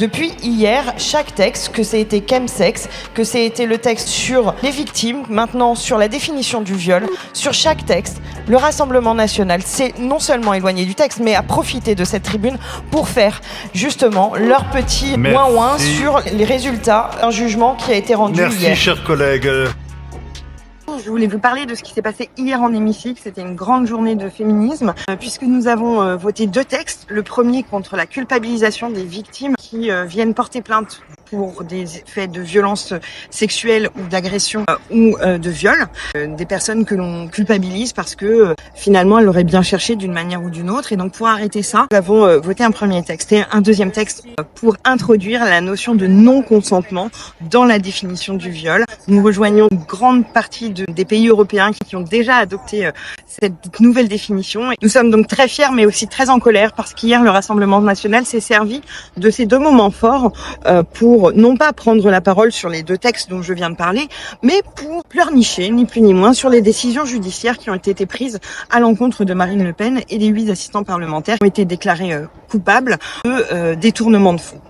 Depuis hier, chaque texte, que c'est été chemsex, que c'est été le texte sur les victimes, maintenant sur la définition du viol, sur chaque texte, le Rassemblement national s'est non seulement éloigné du texte, mais a profité de cette tribune pour faire justement leur petit ouin-ouin sur les résultats d'un jugement qui a été rendu hier. Merci, chers collègues. Je voulais vous parler de ce qui s'est passé hier en hémicycle. C'était une grande journée de féminisme puisque nous avons voté 2 textes. Le premier contre la culpabilisation des victimes qui viennent porter plainte pour des faits de violence sexuelle ou d'agression ou de viol. Des personnes que l'on culpabilise parce que finalement elles l'auraient bien cherché d'une manière ou d'une autre. Et donc pour arrêter ça, nous avons voté un premier texte et un deuxième texte pour introduire la notion de non-consentement dans la définition du viol. Nous rejoignons une grande partie des pays européens qui ont déjà adopté cette nouvelle définition. Et nous sommes donc très fiers mais aussi très en colère parce qu'hier le Rassemblement national s'est servi de ces 2 moments forts pour non pas prendre la parole sur les 2 textes dont je viens de parler, mais pour pleurnicher, ni plus ni moins, sur les décisions judiciaires qui ont été prises à l'encontre de Marine Le Pen et des 8 assistants parlementaires qui ont été déclarés coupables de détournement de fonds.